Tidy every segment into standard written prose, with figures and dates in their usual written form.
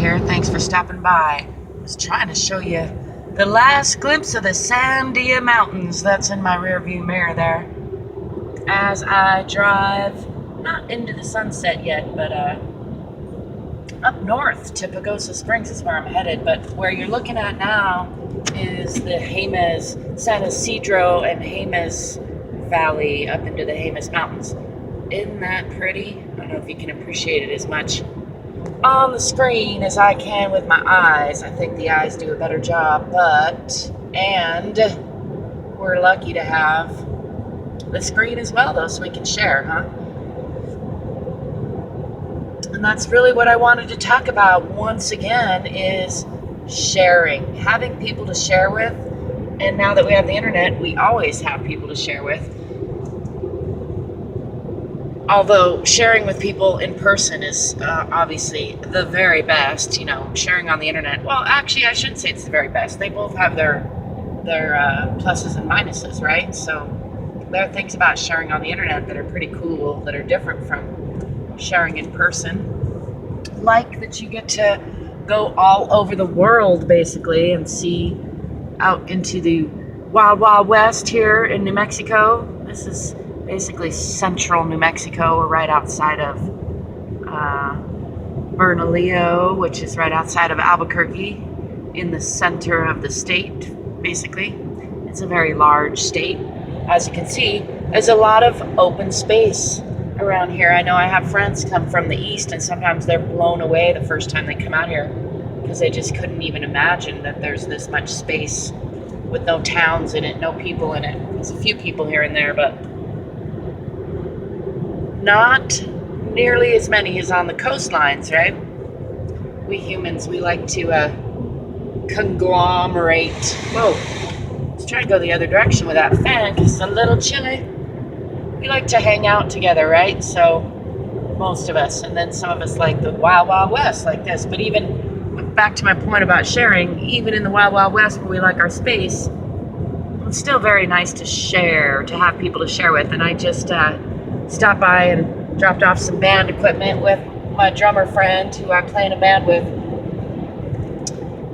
here. Thanks for stopping by. I was trying to show you the last glimpse of the Sandia Mountains that's in my rear view mirror there. As I drive, not into the sunset yet, but up north to Pagosa Springs is where I'm headed. But where you're looking at now is the Jemez, San Isidro and Jemez Valley up into the Jemez Mountains. Isn't that pretty? I don't know if you can appreciate it as much on the screen as I can with my eyes. I think the eyes do a better job, and we're lucky to have the screen as well, though, so we can share, huh? And that's really what I wanted to talk about once again, is sharing, having people to share with. And now that we have the internet, we always have people to share with. Although sharing with people in person is obviously the very best, you know, sharing on the internet. Well, actually, I shouldn't say it's the very best. They both have their pluses and minuses, right? So there are things about sharing on the internet that are pretty cool, that are different from sharing in person. Like that you get to go all over the world, basically, and see out into the wild, wild west here in New Mexico. This is basically central New Mexico. We're right outside of Bernalillo, which is right outside of Albuquerque, in the center of the state, basically. It's a very large state. As you can see, there's a lot of open space around here. I know I have friends come from the east, and sometimes they're blown away the first time they come out here because they just couldn't even imagine that there's this much space with no towns in it, no people in it. There's a few people here and there, but not nearly as many as on the coastlines, right? We humans, we like to conglomerate. Whoa, let's try to go the other direction with that fan because it's a little chilly. We like to hang out together, right? So most of us, and then some of us like the wild, wild west like this. But even back to my point about sharing, even in the wild, wild west where we like our space, it's still very nice to share, to have people to share with. And I just stopped by and dropped off some band equipment with my drummer friend who I play in a band with.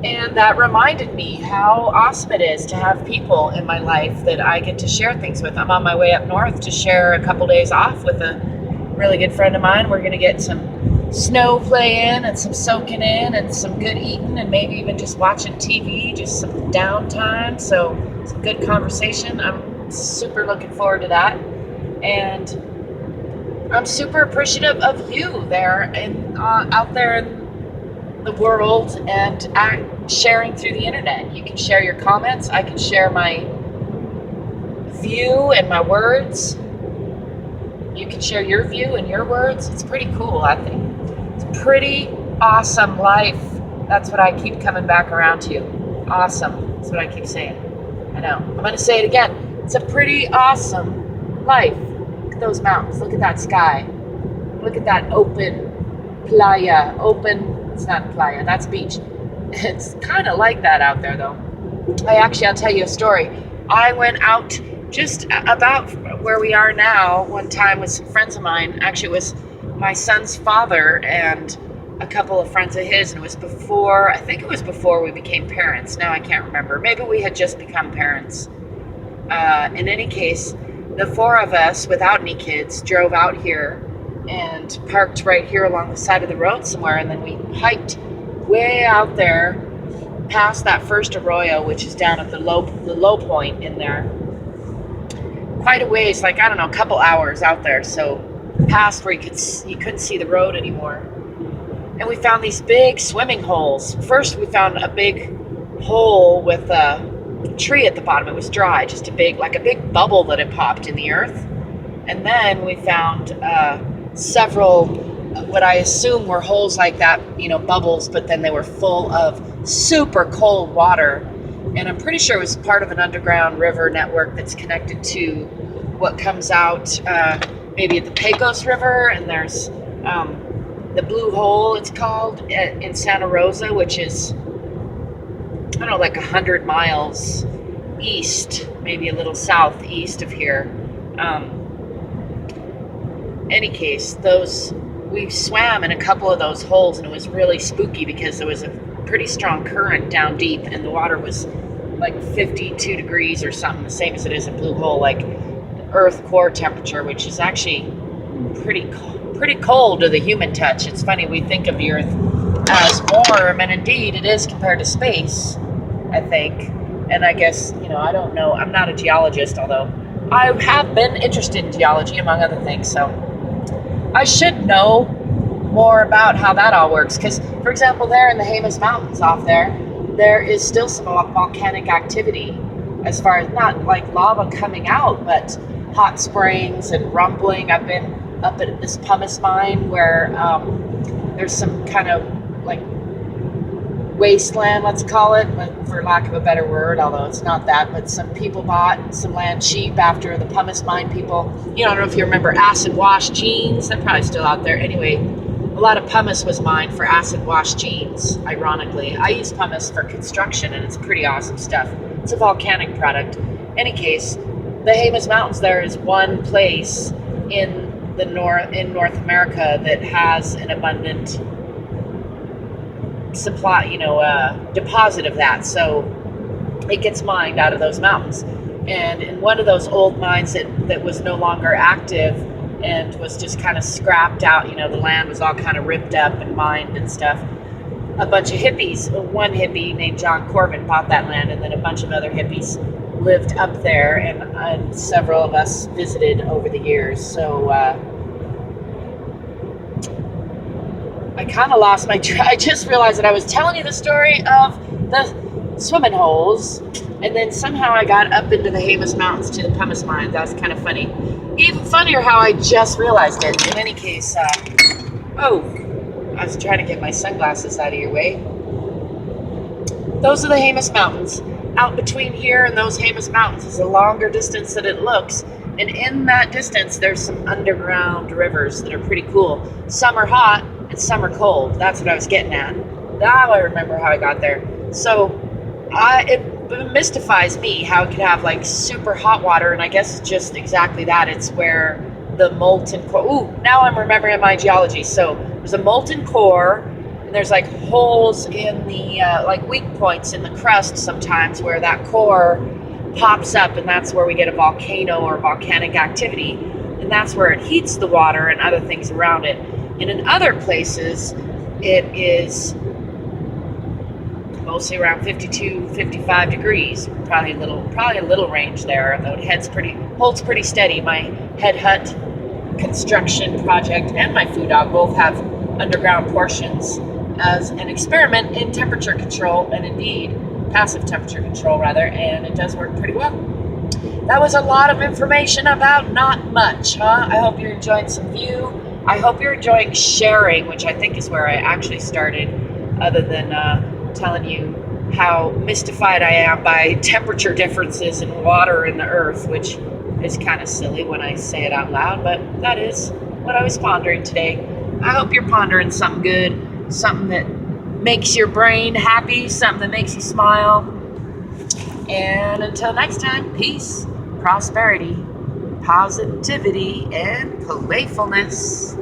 And that reminded me how awesome it is to have people in my life that I get to share things with. I'm on my way up north to share a couple days off with a really good friend of mine. We're going to get some snow playing and some soaking in and some good eating and maybe even just watching TV, just some downtime. So some good conversation. I'm super looking forward to that. And I'm super appreciative of you there and out there in the world and sharing through the internet. You can share your comments. I can share my view and my words. You can share your view and your words. It's pretty cool, I think. It's a pretty awesome life. That's what I keep coming back around to. Awesome. That's what I keep saying. I know. I'm going to say it again. It's a pretty awesome life. Look at those mountains. Look at that sky. Look at that open playa. It's not playa, that's beach. It's kind of like that out there, though. I'll tell you a story. I went out just about where we are now one time with some friends of mine. Actually, it was my son's father and a couple of friends of his, and I think it was before we became parents. Now I can't remember. Maybe we had just become parents. In any case, the four of us, without any kids, drove out here and parked right here along the side of the road somewhere, and then we hiked way out there past that first arroyo, which is down at the low point in there. Quite a ways, like, I don't know, a couple hours out there, so past where you couldn't see the road anymore. And we found these big swimming holes. First we found a big hole with a tree at the bottom. It was dry, just a big bubble that had popped in the earth. And then we found several, what I assume were holes like that, bubbles, but then they were full of super cold water. And I'm pretty sure it was part of an underground river network that's connected to what comes out maybe at the Pagosa River. And there's the Blue Hole, it's called, in Santa Rosa, which is, I don't know, like 100 miles east, maybe a little southeast of here. Any case, those we swam in a couple of those holes, and it was really spooky because there was a pretty strong current down deep, and the water was like 52 degrees or something, the same as it is in Blue Hole, like Earth core temperature, which is actually pretty cold to the human touch. It's funny, we think of the Earth as warm, and indeed it is compared to space, I think. And I guess, I don't know, I'm not a geologist, although I have been interested in geology, among other things, so I should know more about how that all works. Because, for example, there in the Jemez Mountains off there is still some volcanic activity, as far as not like lava coming out, but hot springs and rumbling. I've been up at this pumice mine where there's some kind of like wasteland, let's call it, for lack of a better word, although it's not that, but some people bought some land cheap after the pumice mine people. I don't know if you remember acid wash jeans. They're probably still out there. Anyway, a lot of pumice was mined for acid wash jeans, ironically. I use pumice for construction, and it's pretty awesome stuff. It's a volcanic product. Any case, the Jemez Mountains there is one place in North America that has an abundant supply, deposit of that. So it gets mined out of those mountains. And in one of those old mines that was no longer active and was just kind of scrapped out, the land was all kind of ripped up and mined and stuff. A bunch of hippies, one hippie named John Corbin bought that land, and then a bunch of other hippies lived up there, and several of us visited over the years. So I kind of lost my I just realized that I was telling you the story of the swimming holes, and then somehow I got up into the Jemez Mountains to the pumice mine. That was kind of funny. Even funnier how I just realized it. In any case, I was trying to get my sunglasses out of your way. Those are the Jemez Mountains. Out between here and those Jemez Mountains is a longer distance than it looks. And in that distance, there's some underground rivers that are pretty cool. Some are hot and some are cold. That's what I was getting at. Now I remember how I got there. So it mystifies me how it could have like super hot water, and I guess it's just exactly that. It's where the molten core. Ooh, now I'm remembering my geology. So there's a molten core, and there's like holes in the like weak points in the crust sometimes where that core pops up, and that's where we get a volcano or volcanic activity, and that's where it heats the water and other things around it. And in other places, it is mostly around 52, 55 degrees. Probably a little range there, though it holds pretty steady. My Head Hutt construction project and my food dog both have underground portions as an experiment in temperature control, and indeed passive temperature control rather, and it does work pretty well. That was a lot of information about not much, huh? I hope you're enjoying some view. I hope you're enjoying sharing, which I think is where I actually started, other than telling you how mystified I am by temperature differences in water and the earth, which is kind of silly when I say it out loud, but that is what I was pondering today. I hope you're pondering something good, something that makes your brain happy, something that makes you smile. And until next time, peace, prosperity, positivity, and playfulness.